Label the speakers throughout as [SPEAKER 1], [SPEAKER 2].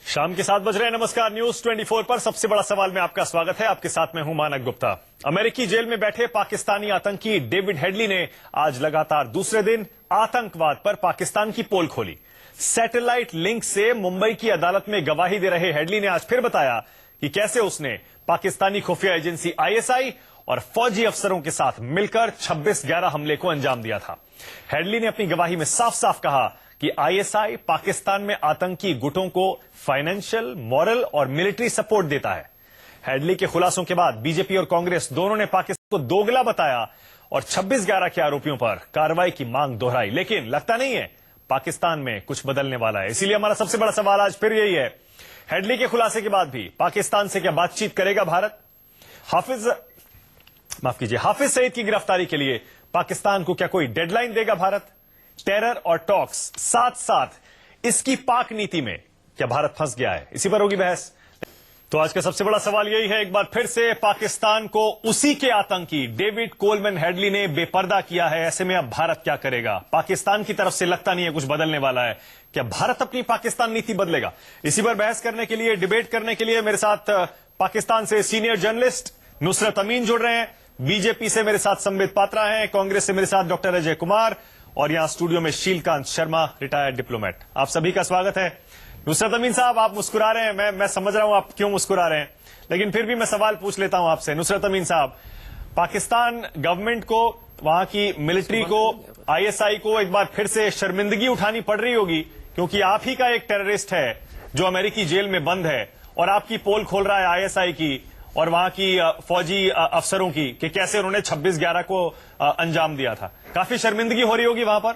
[SPEAKER 1] शाम के 7 बज रहे हैं। नमस्कार, न्यूज 24 पर सबसे बड़ा सवाल में आपका स्वागत है। आपके साथ मैं हूं मानक गुप्ता। अमेरिकी जेल में बैठे पाकिस्तानी आतंकी डेविड हेडली ने आज लगातार दूसरे दिन आतंकवाद पर पाकिस्तान की पोल खोली। सैटेलाइट लिंक से मुंबई की अदालत में गवाही दे रहे हेडली ने आज फिर बताया कि कैसे उसने पाकिस्तानी खुफिया एजेंसी आईएसआई और फौजी अफसरों के साथ मिलकर 26/11 हमले को अंजाम दिया था। हेडली ने अपनी गवाही में साफ साफ कहा कि आईएसआई पाकिस्तान में आतंकी गुटों को फाइनेंशियल, मॉरल और मिलिट्री सपोर्ट देता है। हेडली के खुलासों के बाद बीजेपी और कांग्रेस दोनों ने पाकिस्तान को दोगला बताया और 26/11 के आरोपियों पर कार्रवाई की मांग दोहराई। लेकिन लगता नहीं है पाकिस्तान में कुछ बदलने वाला है। इसीलिए हमारा सबसे बड़ा सवाल आज फिर यही है, हेडली के खुलासे के बाद भी पाकिस्तान से क्या बातचीत करेगा भारत? हाफिज सईद की गिरफ्तारी के लिए पाकिस्तान को क्या कोई डेडलाइन देगा भारत? टेरर और टॉक्स साथ साथ इसकी पाक नीति में क्या भारत फंस गया है? इसी पर होगी बहस। तो आज का सबसे बड़ा सवाल यही है, एक बार फिर से पाकिस्तान को उसी के आतंकी डेविड कोलमैन हेडली ने बेपर्दा किया है। ऐसे में अब भारत क्या करेगा? पाकिस्तान की तरफ से लगता नहीं है कुछ बदलने वाला है। क्या भारत अपनी पाकिस्तान नीति बदलेगा? इसी पर बहस करने के लिए, डिबेट करने के लिए मेरे साथ पाकिस्तान से सीनियर जर्नलिस्ट नुसरत अमीन जुड़ रहे हैं, बीजेपी से मेरे साथ संबित पात्रा हैं, कांग्रेस से मेरे साथ डॉक्टर अजय कुमार और यहां स्टूडियो में शीलकांत शर्मा, रिटायर्ड डिप्लोमेट। आप सभी का स्वागत है। नुसरत अमीन साहब, आप मुस्कुरा रहे हैं, मैं समझ रहा हूं आप क्यों मुस्कुरा रहे हैं, लेकिन फिर भी मैं सवाल पूछ लेता हूं आपसे। नुसरत अमीन साहब, पाकिस्तान गवर्नमेंट को, वहां की मिलिट्री को, आईएसआई को एक बार फिर से शर्मिंदगी उठानी पड़ रही होगी, क्योंकि आप ही का एक टेररिस्ट है जो अमेरिकी जेल में बंद है और आपकी पोल खोल रहा है आईएसआई की और वहां की फौजी अफसरों की कि कैसे उन्होंने 26/11 को अंजाम दिया था। काफी शर्मिंदगी हो रही होगी वहां पर।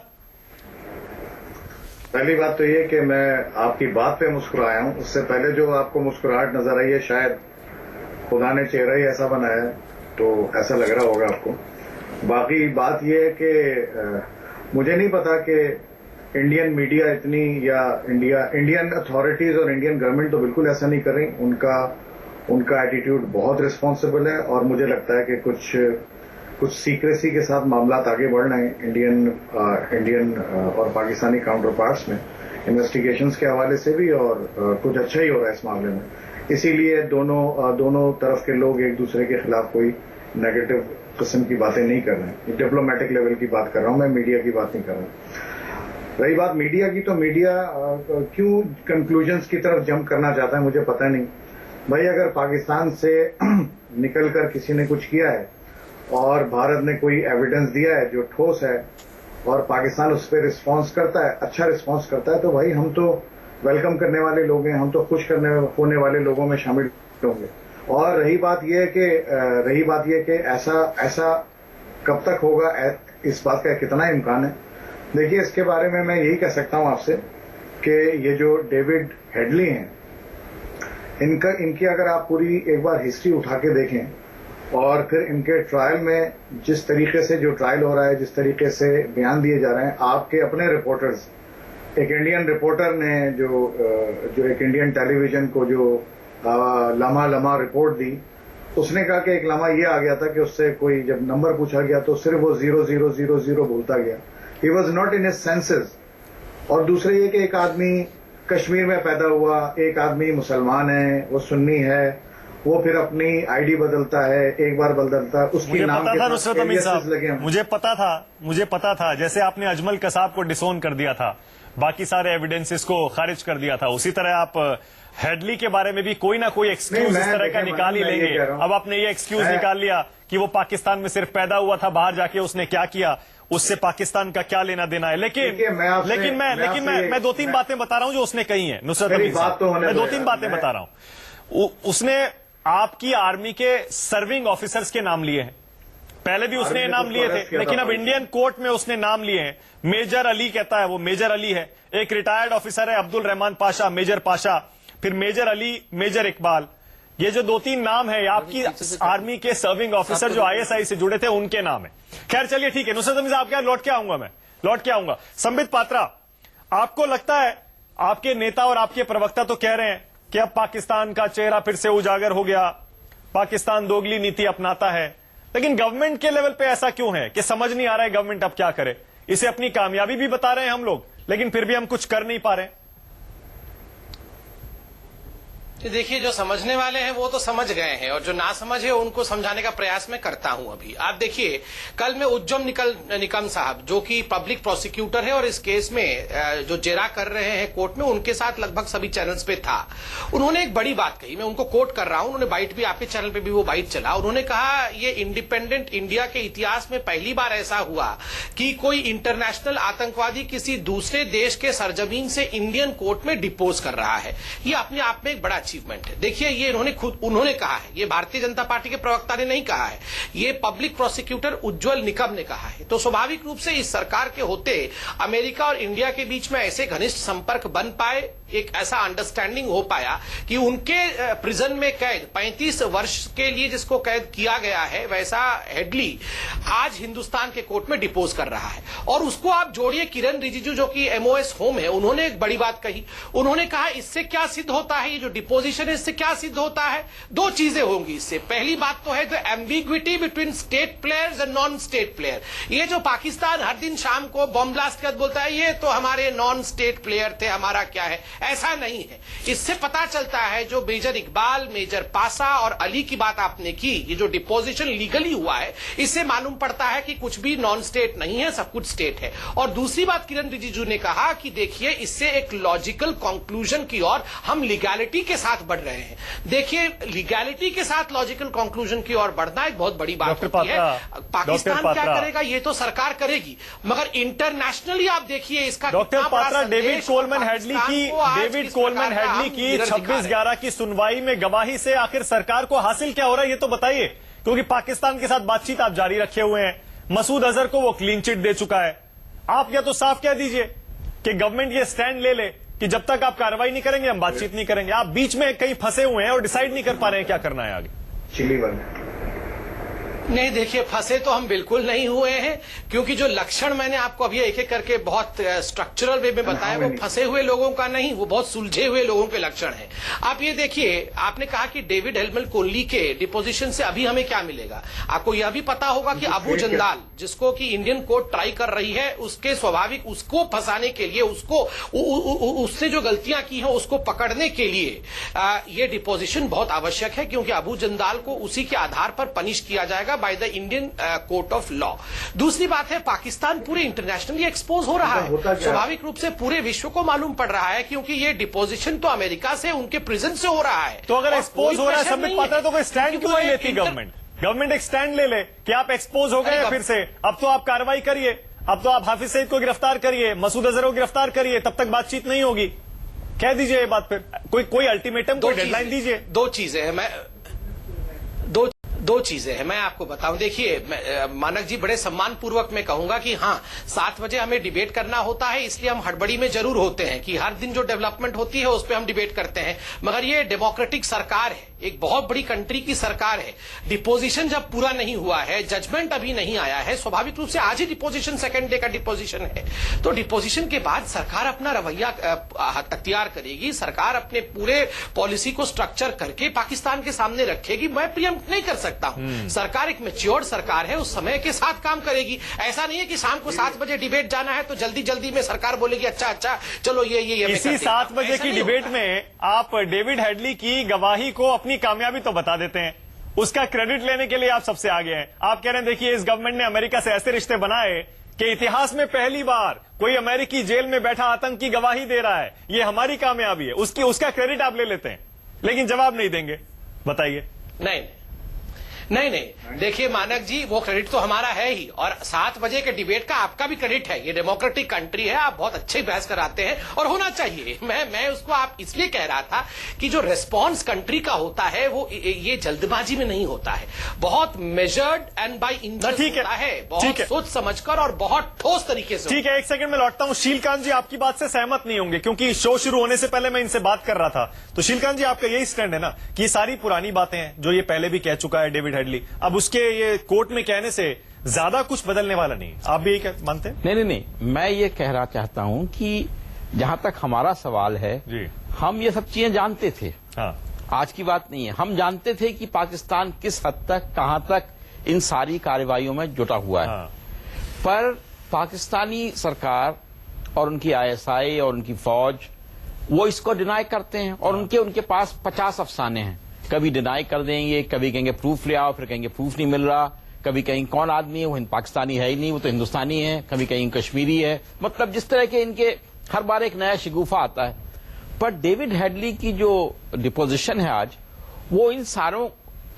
[SPEAKER 2] पहली बात तो ये कि मैं आपकी बात पे मुस्कुराया हूं, उससे पहले जो आपको मुस्कुराहट नजर आई है शायद खुदा ने चेहरा ही ऐसा बनाया है, तो ऐसा लग रहा होगा आपको। बाकी बात यह है कि मुझे नहीं पता कि इंडियन मीडिया इतनी या इंडियन अथॉरिटीज और इंडियन गवर्नमेंट तो बिल्कुल ऐसा नहीं कर रही। उनका एटीट्यूड बहुत रिस्पॉन्सिबल है और मुझे लगता है कि कुछ सीक्रेसी के साथ मामला आगे बढ़ रहे हैं इंडियन और पाकिस्तानी काउंटर पार्ट्स में, इन्वेस्टिगेशंस के हवाले से भी, और कुछ अच्छा ही हो रहा है इस मामले में। इसीलिए दोनों तरफ के लोग एक दूसरे के खिलाफ कोई नेगेटिव किस्म की बातें नहीं कर रहे हैं। डिप्लोमेटिक लेवल की बात कर रहा हूं मैं, मीडिया की बात नहीं कर रहा हूं। रही बात मीडिया की, तो मीडिया क्यों कंक्लूजन्स की तरफ जंप करना चाहता है मुझे पता नहीं। भाई, अगर पाकिस्तान से निकलकर किसी ने कुछ किया है और भारत ने कोई एविडेंस दिया है जो ठोस है और पाकिस्तान उस पर रिस्पॉन्स करता है, अच्छा रिस्पॉन्स करता है, तो भाई हम तो वेलकम करने वाले लोग हैं, हम तो खुश होने वाले लोगों में शामिल होंगे। और रही बात यह कि ऐसा कब तक होगा, इस बात का कितना इम्कान है। देखिए, इसके बारे में मैं यही कह सकता हूं आपसे कि ये जो डेविड हेडली हैं, इनकी अगर आप पूरी एक बार हिस्ट्री उठा के देखें और फिर इनके ट्रायल में जिस तरीके से जो ट्रायल हो रहा है, जिस तरीके से बयान दिए जा रहे हैं, आपके अपने रिपोर्टर्स, एक इंडियन रिपोर्टर ने जो एक इंडियन टेलीविजन को जो लम्हा रिपोर्ट दी, उसने कहा कि एक लम्हा ये आ गया था कि उससे कोई जब नंबर पूछा गया तो सिर्फ वो 0000 बोलता गया। He was not in his senses. और दूसरे ये कि एक आदमी कश्मीर में पैदा हुआ, एक आदमी मुसलमान है, वो सुन्नी है, वो फिर अपनी आईडी बदलता है, एक बार बदलता है, उसकी नाम के
[SPEAKER 1] नुसरत अमीन साहब, मुझे पता था जैसे आपने अजमल कसाब को डिसोन कर दिया था, बाकी सारे एविडेंसेस को खारिज कर दिया था, उसी तरह आप हेडली के बारे में भी कोई ना कोई एक्सक्यूज इस तरह का निकाल ही लेंगे। अब आपने ये एक्सक्यूज निकाल लिया कि वो पाकिस्तान में सिर्फ पैदा हुआ था, बाहर जाके उसने क्या किया, उससे पाकिस्तान का क्या लेना देना है। लेकिन मैं 2-3 बातें बता रहा हूं जो उसने कही हैं। नुसरत अमीन साहब, मैं 2-3 बातें बता रहा हूं। उसने आपकी आर्मी के सर्विंग ऑफिसर्स के नाम लिए हैं, पहले भी उसने नाम लिए थे, लेकिन अब इंडियन कोर्ट में उसने नाम लिए हैं। मेजर अली कहता है, वो मेजर अली है। एक रिटायर्ड ऑफिसर है अब्दुल रहमान पाशा, मेजर पाशा, फिर मेजर अली, मेजर इकबाल। ये जो 2-3 नाम है आपकी आर्मी के सर्विंग ऑफिसर जो आईएसआई से जुड़े थे, उनके नाम है। खैर चलिए ठीक है, नुसरत अमीन साहब, क्या लौट के आऊंगा। संबित पात्रा, आपको लगता है, आपके नेता और आपके प्रवक्ता तो कह रहे हैं कि अब पाकिस्तान का चेहरा फिर से उजागर हो गया, पाकिस्तान दोगली नीति अपनाता है, लेकिन गवर्नमेंट के लेवल पे ऐसा क्यों है कि समझ नहीं आ रहा है गवर्नमेंट अब क्या करे? इसे अपनी कामयाबी भी बता रहे हैं हम लोग, लेकिन फिर भी हम कुछ कर नहीं पा रहे हैं।
[SPEAKER 3] देखिए, जो समझने वाले हैं वो तो समझ गए हैं और जो ना समझ है उनको समझाने का प्रयास मैं करता हूं। अभी आप देखिए, कल में उज्जवल निकम साहब जो कि पब्लिक प्रोसिक्यूटर है और इस केस में जो जेरा कर रहे हैं कोर्ट में, उनके साथ लगभग सभी चैनल्स पे था। उन्होंने एक बड़ी बात कही, मैं उनको कोट कर रहा हूं, उन्होंने बाइट भी, आपके चैनल पे भी वो बाइट चला। उन्होंने कहा, ये इंडिपेंडेंट इंडिया के इतिहास में पहली बार ऐसा हुआ कि कोई इंटरनेशनल आतंकवादी किसी दूसरे देश के सरजमीन से इंडियन कोर्ट में डिपोज कर रहा है। ये अपने आप में एक बड़ा अचीवमेंट है। देखिए, ये उन्होंने कहा है, ये भारतीय जनता पार्टी के प्रवक्ता ने नहीं कहा है, ये पब्लिक प्रोसिक्यूटर उज्जवल निकम ने कहा है। तो स्वाभाविक रूप से इस सरकार के होते अमेरिका और इंडिया के बीच में ऐसे घनिष्ठ संपर्क बन पाए, एक ऐसा अंडरस्टैंडिंग हो पाया कि उनके प्रिजन में कैद 35 वर्ष के लिए जिसको कैद किया गया है, वैसा हेडली आज हिंदुस्तान के कोर्ट में डिपोज कर रहा है। और उसको आप जोड़िए किरण रिजिजू जो कि एमओएस होम है, उन्होंने एक बड़ी बात कही। उन्होंने कहा, इससे क्या सिद्ध होता है, ये जो डिपोजिशन है इससे क्या सिद्ध होता है? दो चीजें होंगी इससे। पहली बात तो है the ambiguity between state players and non state player. ये जो पाकिस्तान हर दिन शाम को बॉम्ब ब्लास्ट कर बोलता है ये तो हमारे नॉन स्टेट प्लेयर थे, हमारा क्या है, ऐसा नहीं है। इससे पता चलता है, जो मेजर इकबाल, मेजर पासा और अली की बात आपने की, ये जो डिपोजिशन लीगली हुआ है, इससे मालूम पड़ता है कि कुछ भी नॉन स्टेट नहीं है, सब कुछ स्टेट है। और दूसरी बात किरण रिजिजू ने कहा कि देखिए, इससे एक लॉजिकल कंक्लूजन की ओर हम लीगैलिटी के साथ बढ़ रहे हैं। देखिए, लीगैलिटी के साथ लॉजिकल कंक्लूजन की ओर बढ़ना एक बहुत बड़ी बात होती है। पाकिस्तान क्या करेगा ये तो सरकार करेगी, मगर इंटरनेशनली आप देखिए इसका
[SPEAKER 1] doctor Patra, David Coleman Headley की 26/11 की सुनवाई में गवाही से आखिर सरकार को हासिल क्या हो रहा है ये तो बताइए, क्योंकि पाकिस्तान के साथ बातचीत आप जारी रखे हुए हैं। मसूद अजहर को वो क्लीन चिट दे चुका है। आप या तो साफ कह दीजिए कि गवर्नमेंट ये स्टैंड ले ले कि जब तक आप कार्रवाई नहीं करेंगे हम बातचीत नहीं करेंगे। आप बीच में कहीं फंसे हुए हैं और डिसाइड नहीं कर पा रहे हैं क्या करना है आगे।
[SPEAKER 2] चिली वन
[SPEAKER 3] नहीं, देखिए, फंसे तो हम बिल्कुल नहीं हुए हैं, क्योंकि जो लक्षण मैंने आपको अभी एक एक करके बहुत स्ट्रक्चरल वे में बताया, वो फंसे हुए लोगों का नहीं, वो बहुत सुलझे हुए लोगों के लक्षण हैं। आप ये देखिए, आपने कहा कि डेविड हेल्मल कोहली के डिपोजिशन से अभी हमें क्या मिलेगा। आपको यह भी पता होगा कि अबू जंदाल, जिसको कि इंडियन कोर्ट ट्राई कर रही है, उसके स्वाभाविक उसको फंसाने के लिए, उसको उससे जो गलतियां की हैं उसको पकड़ने के लिए ये डिपोजिशन बहुत आवश्यक है, क्योंकि अबू जंदाल को उसी के आधार पर पनिश किया जाएगा by the Indian court of law. दूसरी बात है, पाकिस्तान पूरे इंटरनेशनली एक्सपोज हो रहा है, स्वाभाविक रूप से पूरे विश्व को मालूम पड़ रहा है, क्योंकि ये डिपोजिशन तो अमेरिका से, उनके प्रिजन से हो रहा है।
[SPEAKER 1] तो अगर एक्सपोज हो रहा है संबित पात्रा, तो कोई स्टैंड क्यों नहीं लेती गवर्नमेंट एक स्टैंड ले ले कि आप एक्सपोज हो गए फिर से, अब तो आप कार्रवाई करिए, अब तो आप हाफिज सईद को गिरफ्तार करिए, मसूद अजहर को गिरफ्तार करिए, तब तक बातचीत नहीं होगी। कह दीजिए ये बात, फिर कोई अल्टीमेटम, कोई डेडलाइन दीजिए।
[SPEAKER 3] दो चीजें हैं, मैं आपको बताऊं। देखिए, मानक जी, बड़े सम्मान पूर्वक मैं कहूंगा कि हाँ, 7 बजे हमें डिबेट करना होता है, इसलिए हम हड़बड़ी में जरूर होते हैं कि हर दिन जो डेवलपमेंट होती है उस पर हम डिबेट करते हैं, मगर ये डेमोक्रेटिक सरकार है, एक बहुत बड़ी कंट्री की सरकार है। डिपोजिशन जब पूरा नहीं हुआ है, जजमेंट अभी नहीं आया है, स्वाभाविक रूप से आज ही डिपोजिशन, सेकंड डे का डिपोजिशन है, तो डिपोजिशन के बाद सरकार अपना रवैया अख्तियार करेगी, सरकार अपने पूरे पॉलिसी को स्ट्रक्चर करके पाकिस्तान के सामने रखेगी। मैं प्रियम्प्ट नहीं कर सकता हूं, सरकार एक मैच्योर सरकार है, उस समय के साथ काम करेगी। ऐसा नहीं है कि शाम को 7 बजे डिबेट जाना है तो जल्दी जल्दी में सरकार बोलेगी अच्छा चलो ये
[SPEAKER 1] इसी 7 बजे की डिबेट में आप डेविड हेडली की गवाही को अपनी कामयाबी तो बता देते हैं, उसका क्रेडिट लेने के लिए आप सबसे आगे हैं। आप कह रहे हैं देखिए, इस गवर्नमेंट ने अमेरिका से ऐसे रिश्ते बनाए कि इतिहास में पहली बार कोई अमेरिकी जेल में बैठा आतंकी गवाही दे रहा है, ये हमारी कामयाबी है, उसका क्रेडिट आप ले लेते हैं, लेकिन जवाब नहीं देंगे। बताइए।
[SPEAKER 3] नहीं, देखिए मानक जी, वो क्रेडिट तो हमारा है ही, और 7 बजे के डिबेट का आपका भी क्रेडिट है। ये डेमोक्रेटिक कंट्री है, आप बहुत अच्छे बहस कराते हैं और होना चाहिए। मैं उसको आप इसलिए कह रहा था कि जो रिस्पॉन्स कंट्री का होता है वो ये जल्दबाजी में नहीं होता है, बहुत मेजर्ड एंड बाय इंटरेस्ट होता है, बहुत सोच समझकर और बहुत ठोस तरीके से।
[SPEAKER 1] ठीक है, एक सेकंड में लौटता हूं। शीलकांत जी आपकी बात से सहमत नहीं होंगे, क्योंकि शो शुरू होने से पहले मैं इनसे बात कर रहा था। तो शीलकांत जी, आपका यही स्टैंड है ना कि ये सारी पुरानी बातें हैं जो ये पहले भी कह चुका है डेविड हेडली, अब उसके ये कोर्ट में कहने से ज्यादा कुछ बदलने वाला नहीं, आप भी यही मानते हैं?
[SPEAKER 4] नहीं, मैं ये कहना चाहता हूं कि जहां तक हमारा सवाल है जी, हम ये सब चीजें जानते थे। हाँ। आज की बात नहीं है, हम जानते थे कि पाकिस्तान किस हद तक, कहां तक इन सारी कार्रवाइयों में जुटा हुआ है। हाँ। पर पाकिस्तानी सरकार और उनकी ISI और उनकी फौज वो इसको डिनाई करते हैं और उनके पास 50 अफसाने हैं। कभी डिनाई कर देंगे, कभी कहेंगे प्रूफ ले आओ, फिर कहेंगे प्रूफ नहीं मिल रहा, कभी कहीं कौन आदमी है वो पाकिस्तानी है ही नहीं, वो तो हिंदुस्तानी है, कभी कहीं कश्मीरी है। मतलब जिस तरह के इनके हर बार एक नया शिगुफा आता है। पर डेविड हेडली की जो डिपोजिशन है आज, वो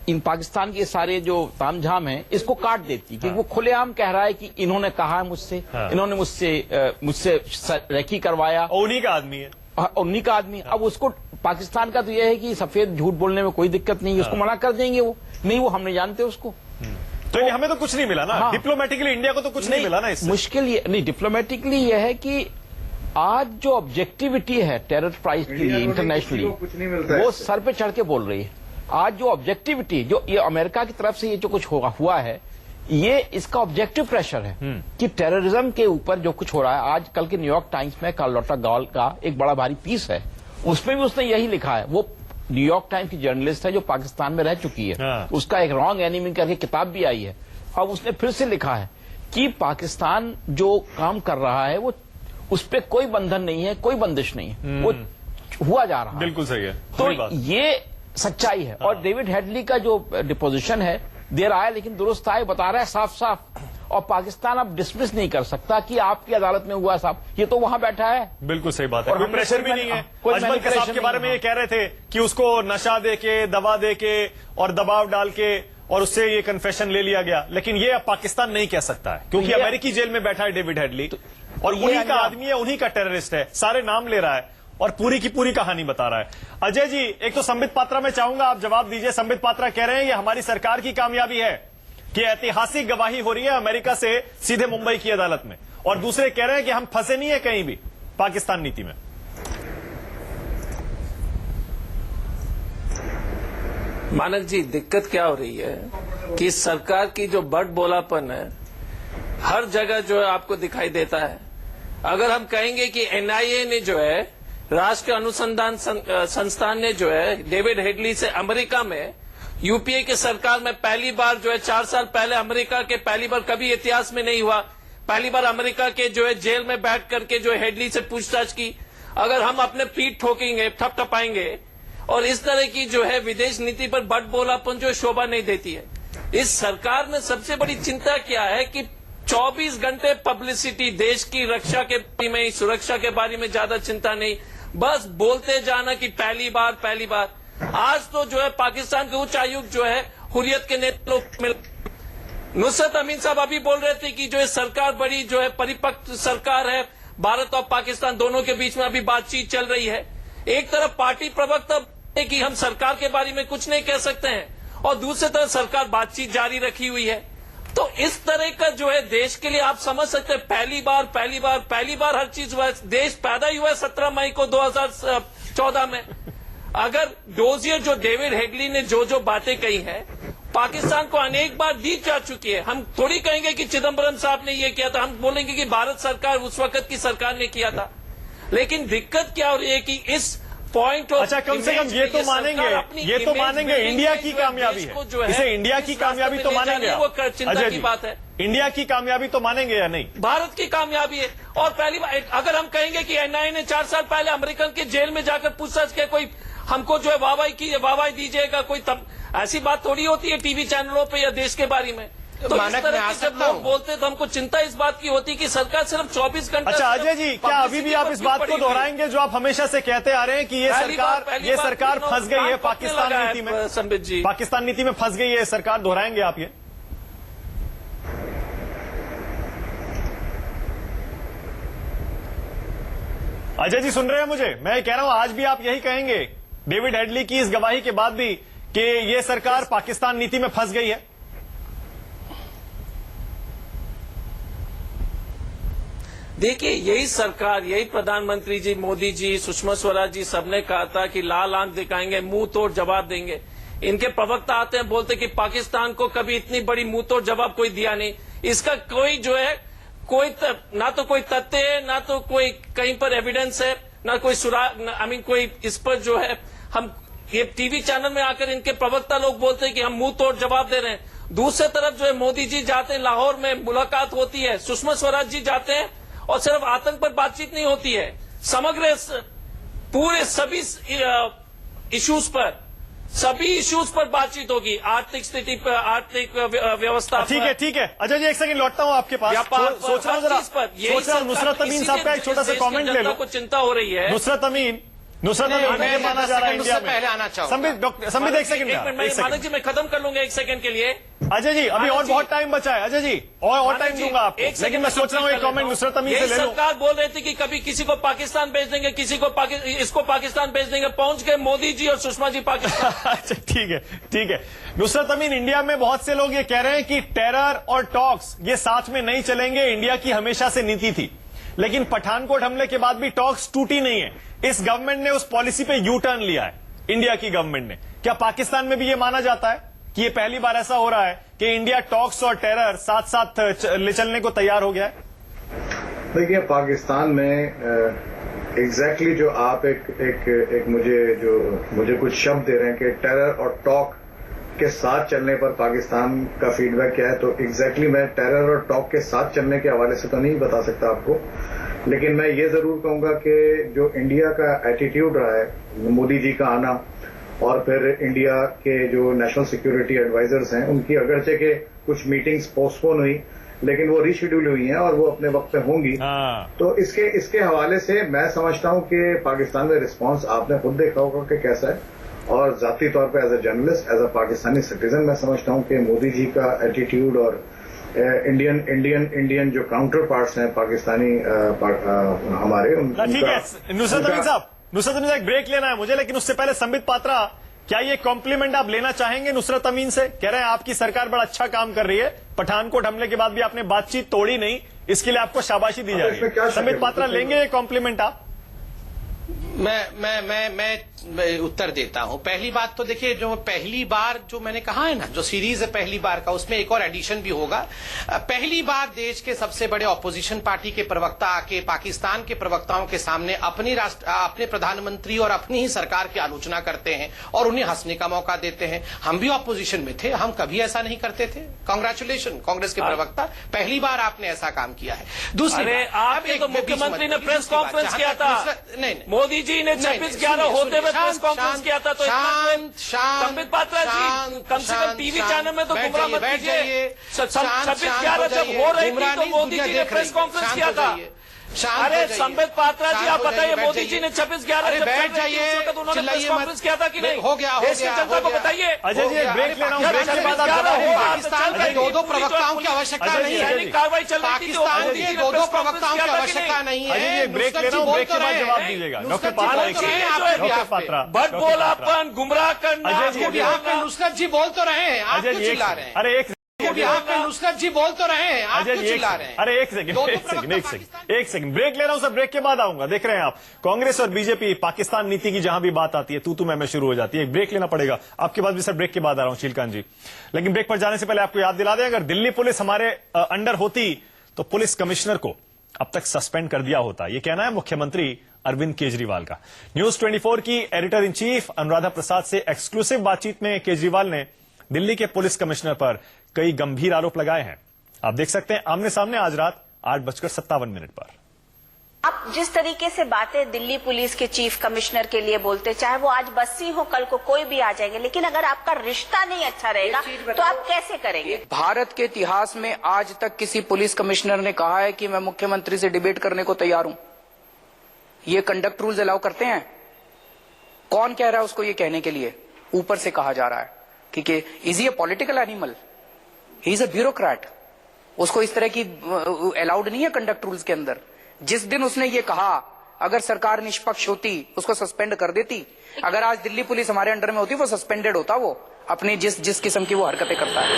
[SPEAKER 4] इन पाकिस्तान के सारे जो तामझाम है इसको काट देती, क्योंकि वो खुलेआम कह रहा है कि इन्होंने कहा है मुझसे, इन्होंने मुझसे रेकी करवाया,
[SPEAKER 1] उन्हीं का आदमी है,
[SPEAKER 4] उन्हीं का आदमी। अब उसको पाकिस्तान का तो यह है कि सफेद झूठ बोलने में कोई दिक्कत नहीं है, उसको मना कर देंगे। वो नहीं, वो हम नहीं जानते उसको।
[SPEAKER 1] तो हमें तो कुछ नहीं मिला ना, डिप्लोमेटिकली इंडिया को तो कुछ नहीं मिला ना इससे।
[SPEAKER 4] मुश्किल ये नहीं, डिप्लोमेटिकली यह है कि आज जो ऑब्जेक्टिविटी है टेरर प्राइस के लिए इंटरनेशनली, वो सर पे चढ़ के बोल रही है। आज जो ऑब्जेक्टिविटी, जो ये अमेरिका की तरफ से ये जो कुछ हुआ है, ये इसका ऑब्जेक्टिव प्रेशर है कि टेररिज्म के ऊपर जो कुछ हो रहा है। आज कल के न्यूयॉर्क टाइम्स में कार्लोटा गॉल का एक बड़ा भारी पीस है, उसमें भी उसने यही लिखा है। वो न्यूयॉर्क टाइम्स की जर्नलिस्ट है जो पाकिस्तान में रह चुकी है, उसका एक रॉन्ग एनिमी करके किताब भी आई है। अब उसने फिर से लिखा है कि पाकिस्तान जो काम कर रहा है वो उस पर कोई बंधन नहीं है, कोई बंदिश नहीं है, वो हुआ जा रहा है।
[SPEAKER 1] बिल्कुल सही है।
[SPEAKER 4] तो ये सच्चाई है। और डेविड हेडली का जो डिपोजिशन है देर आया लेकिन दुरुस्त आए, बता रहा है साफ साफ। और पाकिस्तान अब डिसमिस नहीं कर सकता कि आपकी अदालत में हुआ साहब, ये तो वहां बैठा है।
[SPEAKER 1] बिल्कुल सही बात है,
[SPEAKER 4] और
[SPEAKER 1] कोई प्रेशर भी नहीं है। अजमल कसाब के बारे में ये कह रहे थे कि उसको नशा देके, दवा देके और दबाव डाल के और उससे ये कन्फेशन ले लिया गया, लेकिन ये अब पाकिस्तान नहीं कह सकता है क्योंकि अमेरिकी जेल में बैठा है डेविड हेडली और उन्हीं का आदमी है, उन्हीं का टेररिस्ट है, सारे नाम ले रहा है और पूरी की पूरी कहानी बता रहा है। अजय जी, एक तो संबित पात्रा में चाहूंगा आप जवाब दीजिए। संबित पात्रा कह रहे हैं ये हमारी सरकार की कामयाबी है कि ऐतिहासिक गवाही हो रही है अमेरिका से सीधे मुंबई की अदालत में, और दूसरे कह रहे हैं कि हम फंसे नहीं है कहीं भी पाकिस्तान नीति में।
[SPEAKER 5] मानक जी, दिक्कत क्या हो रही है कि सरकार की जो बड़ बोलापन है हर जगह जो है आपको दिखाई देता है। अगर हम कहेंगे कि एनआईए ने जो है, राष्ट्रीय अनुसंधान संस्थान ने जो है डेविड हेडली से अमेरिका में, यूपीए की सरकार में पहली बार जो है 4 साल पहले अमेरिका के, पहली बार कभी इतिहास में नहीं हुआ, पहली बार अमेरिका के जो है जेल में बैठ करके जो है हेडली से पूछताछ की। अगर हम अपने पीठ ठोकेंगे, थपथपाएंगे और इस तरह की जो है विदेश नीति पर बड़ बोलापन जो शोभा नहीं देती है। इस सरकार में सबसे बड़ी चिंता क्या है कि 24 घंटे पब्लिसिटी, देश की रक्षा के बारे में, सुरक्षा के बारे में ज्यादा चिंता नहीं, बस बोलते जाना कि पहली बार पहली बार। आज तो जो है पाकिस्तान के उच्च आयुक्त जो है हुर्रियत के नेतृत्व में नुसरत अमीन साहब अभी बोल रहे थे कि जो है सरकार बड़ी जो है परिपक्व सरकार है, भारत और पाकिस्तान दोनों के बीच में अभी बातचीत चल रही है। एक तरफ पार्टी प्रवक्ता कि हम सरकार के बारे में कुछ नहीं कह सकते हैं और दूसरी तरफ सरकार बातचीत जारी रखी हुई है। तो इस तरह का जो है देश के लिए आप समझ सकते हैं, पहली बार हर चीज हुआ है। देश पैदा ही हुआ है 17 मई को 2014 में। अगर डोजियर जो डेविड हेडली ने जो बातें कही हैं, पाकिस्तान को अनेक बार दी जा चुकी है। हम थोड़ी कहेंगे कि चिदम्बरम साहब ने ये किया था, हम बोलेंगे कि भारत सरकार उस वक्त की सरकार ने किया था। लेकिन दिक्कत क्या हो रही है कि इस पॉइंट,
[SPEAKER 1] अच्छा कम से कम ये तो मानेंगे इंडिया की कामयाबी है, इसे इंडिया की कामयाबी तो मानेंगे।
[SPEAKER 5] वो चिंता की बात है,
[SPEAKER 1] इंडिया की कामयाबी तो मानेंगे या नहीं?
[SPEAKER 5] भारत की कामयाबी है। और पहली बार अगर हम कहेंगे कि एनआईए ने 4 साल पहले अमेरिकन के जेल में जाकर पूछताछ किया, कोई हमको जो है वाहवाही दीजिएगा, कोई तब ऐसी बात थोड़ी होती है टीवी चैनलों पे या देश के बारे में। तो
[SPEAKER 3] मानक में आ सकता हूं,
[SPEAKER 5] बोलते तो हमको चिंता इस बात की होती कि सरकार सिर्फ 24 घंटे।
[SPEAKER 1] अच्छा अजय जी, क्या अभी भी आप इस बात को दोहराएंगे जो आप हमेशा से कहते आ रहे हैं कि ये सरकार फंस गई है पाकिस्तान नीति में?
[SPEAKER 5] संबित जी,
[SPEAKER 1] पाकिस्तान नीति में फंस गई है सरकार, दोहराएंगे आप ये? अजय जी सुन रहे हैं मुझे? मैं कह रहा हूं आज भी आप यही कहेंगे डेविड हेडली की इस गवाही के बाद भी कि ये सरकार पाकिस्तान नीति में फंस गई है?
[SPEAKER 5] देखिए, यही सरकार, यही प्रधानमंत्री जी, मोदी जी, सुषमा स्वराज जी सबने कहा था कि लाल आंख दिखाएंगे, मुंह तोड़ जवाब देंगे। इनके प्रवक्ता आते हैं, बोलते कि पाकिस्तान को कभी इतनी बड़ी मुंह तोड़ जवाब कोई दिया नहीं। इसका कोई जो है ना तो कोई तथ्य है, ना तो कोई कहीं पर एविडेंस है, ना कोई सुराग, कोई इस पर जो है हम ये टीवी चैनल में आकर इनके प्रवक्ता लोग बोलते हैं कि हम मुंह तोड़ जवाब दे रहे हैं। दूसरी तरफ जो है मोदी जी जाते हैं, लाहौर में मुलाकात होती है, सुषमा स्वराज जी जाते हैं और सिर्फ आतंक पर बातचीत नहीं होती है, समग्र पूरे सभी इश्यूज पर बातचीत होगी, आर्थिक स्थिति पर, आर्थिक व्यवस्था।
[SPEAKER 1] ठीक है अजय जी, एक सेकंड लौटता हूं आपके पास। सोच रहा हूं जरा, सोच रहा हूं नुसरत अमीन साहब का एक छोटा सा कमेंट ले लो।
[SPEAKER 5] को चिंता हो रही है।
[SPEAKER 1] नुसरत अमीन माना जा रहा है इंडिया में।
[SPEAKER 3] पहले आना चाहूंगा
[SPEAKER 1] संबित एक सेकंड,
[SPEAKER 5] मानक जी मैं खत्म कर लूंगा 1 सेकंड के लिए।
[SPEAKER 1] अजय जी अभी और बहुत टाइम बचा है, अजय जी और टाइम दूंगा आपको, लेकिन मैं सोच रहा हूँ एक कमेंट नुसरत अमीन से ले लूं।
[SPEAKER 5] सरकार बोल रही थी कि कभी किसी को पाकिस्तान भेज देंगे, किसी को इसको पाकिस्तान भेज देंगे, पहुंच गए मोदी जी और सुषमा जी पाकिस्तान।
[SPEAKER 1] अच्छा ठीक है नुसरत अमीन, इंडिया में बहुत से लोग ये कह रहे हैं कि टेरर और टॉक्स ये साथ में नहीं चलेंगे, इंडिया की हमेशा से नीति थी, लेकिन पठानकोट हमले के बाद भी टॉक्स टूटी नहीं है। इस गवर्नमेंट ने उस पॉलिसी पे यू टर्न लिया है, इंडिया की गवर्नमेंट ने। क्या पाकिस्तान में भी ये माना जाता है कि ये पहली बार ऐसा हो रहा है कि इंडिया टॉक्स और टेरर साथ साथ ले चलने को तैयार हो गया है?
[SPEAKER 2] देखिए, पाकिस्तान में एग्जैक्टली जो आप एक मुझे कुछ शब्द दे रहे हैं कि टेरर और टॉक के साथ चलने पर पाकिस्तान का फीडबैक क्या है, तो एग्जैक्टली मैं टेरर और टॉक के साथ चलने के हवाले से तो नहीं बता सकता आपको, लेकिन मैं ये जरूर कहूंगा कि जो इंडिया का एटीट्यूड रहा है, मोदी जी का आना और फिर इंडिया के जो नेशनल सिक्योरिटी एडवाइजर्स हैं, उनकी अगरचे के कुछ मीटिंग्स पोस्टपोन हुई, लेकिन वो रीशेड्यूल हुई हैं और वो अपने वक्त पे होंगी। तो इसके हवाले से मैं समझता हूं कि पाकिस्तान में रिस्पांस आपने खुद देखा होगा कि कैसा है, और जाती तौर पे as a journalist, as a Pakistani citizen मैं समझता हूं कि मोदी जी का एटीट्यूड और इंडियन जो काउंटर पार्ट्स हैं पाकिस्तानी हमारे
[SPEAKER 1] ठीक है। नुसरत अमीन साहब एक ब्रेक लेना है मुझे, लेकिन उससे पहले संबित पात्रा, क्या ये कॉम्प्लीमेंट आप लेना चाहेंगे नुसरत अमीन से? कह रहे हैं आपकी सरकार बड़ा अच्छा काम कर रही है, पठानकोट हमले के बाद भी आपने बातचीत तोड़ी नहीं, इसके लिए आपको शाबाशी दी जा रही है। संबित पात्रा, लेंगे ये कॉम्प्लीमेंट आप?
[SPEAKER 3] मैं उत्तर देता हूं। पहली बात तो देखिए, जो पहली बार जो मैंने कहा है ना, जो सीरीज है पहली बार का, उसमें एक और एडिशन भी होगा। पहली बार देश के सबसे बड़े ऑपोजिशन पार्टी के प्रवक्ता आके पाकिस्तान के प्रवक्ताओं के सामने अपने प्रधानमंत्री और अपनी ही सरकार की आलोचना करते हैं और उन्हें हंसने का मौका देते हैं। हम भी ऑपोजिशन में थे, हम कभी ऐसा नहीं करते थे। कांग्रेचुलेशन कांग्रेस के प्रवक्ता, पहली बार आपने ऐसा काम किया है। दूसरी,
[SPEAKER 5] आपने तो मुख्यमंत्री ने प्रेस कॉन्फ्रेंस किया था,
[SPEAKER 3] नहीं
[SPEAKER 5] मोदी जी ने 26/11 होते हुए प्रेस कॉन्फ्रेंस किया था, तो संबित पात्रा जी कम से कम टीवी चैनल में तो गुमराह मत कीजिए। 26/11 जब हो रही थी तो मोदी जी ने प्रेस कॉन्फ्रेंस किया था। अरे संबित पात्रा जी, आप बताइए, मोदी जी ने 26/11
[SPEAKER 3] बैठ जाइए,
[SPEAKER 5] उन्होंने प्रेस कॉन्फ्रेंस किया था कि नहीं?
[SPEAKER 3] हो गया
[SPEAKER 5] जनता को बताइए।
[SPEAKER 1] अजय जी ब्रेक ले रहा हूं, ब्रेक के बाद
[SPEAKER 3] पाकिस्तान के दो प्रवक्ताओं की आवश्यकता नहीं है,
[SPEAKER 5] कार्रवाई चल रही थी,
[SPEAKER 3] पाकिस्तान के दो प्रवक्ताओं की आवश्यकता नहीं है।
[SPEAKER 1] ब्रेक ले रहा हूं, ब्रेक के बाद जवाब दीजिएगा डॉक्टर पात्रा।
[SPEAKER 5] बट बोलापन, गुमराह करना,
[SPEAKER 3] यहाँ पे नुसरत जी बोल तो रहे हैं, आप क्यों चिल्ला रहे हैं?
[SPEAKER 1] अरे
[SPEAKER 3] यहाँ पे नुसरत जी बोल तो रहे हैं, आप क्यों चिल्ला रहे हैं?
[SPEAKER 1] अरे एक सेकंड ब्रेक ले रहा हूं सर, ब्रेक के बाद आऊंगा। देख रहे हैं आप, कांग्रेस और बीजेपी पाकिस्तान नीति की जहां भी बात आती है तू मैं शुरू हो जाती है। एक ब्रेक लेना पड़ेगा आपके पास भी सर, ब्रेक के बाद आ रहा हूं शीलकांत जी। लेकिन ब्रेक पर जाने से पहले आपको याद दिला दें, अगर दिल्ली पुलिस हमारे अंडर होती तो पुलिस कमिश्नर को अब तक सस्पेंड कर दिया होता। यह कहना है मुख्यमंत्री अरविंद केजरीवाल का। न्यूज 24 की editor in chief Anuradha Prasad से एक्सक्लूसिव बातचीत में केजरीवाल ने दिल्ली के पुलिस कमिश्नर पर कई गंभीर आरोप लगाए हैं। आप देख सकते हैं आमने सामने आज रात 8:57 पर।
[SPEAKER 6] आप जिस तरीके से बातें दिल्ली पुलिस के चीफ कमिश्नर के लिए बोलते, चाहे वो आज बस्सी हो, कल को कोई भी आ जाएंगे, लेकिन अगर आपका रिश्ता नहीं अच्छा रहेगा तो आप कैसे करेंगे?
[SPEAKER 7] भारत के इतिहास में आज तक किसी पुलिस कमिश्नर ने कहा है कि मैं मुख्यमंत्री से डिबेट करने को तैयार हूं? ये कंडक्ट रूल्स अलाउ करते हैं? कौन कह रहा है उसको ये कहने के लिए? ऊपर से कहा जा रहा है कि is he a political animal, he is a bureaucrat. उसको इस तरह की अलाउड नहीं है कंडक्ट रूल्स के अंदर। जिस दिन उसने ये कहा, अगर सरकार निष्पक्ष होती उसको सस्पेंड कर देती। अगर आज दिल्ली पुलिस हमारे अंडर में होती वो सस्पेंडेड होता, वो अपनी जिस किस्म की वो हरकतें करता है।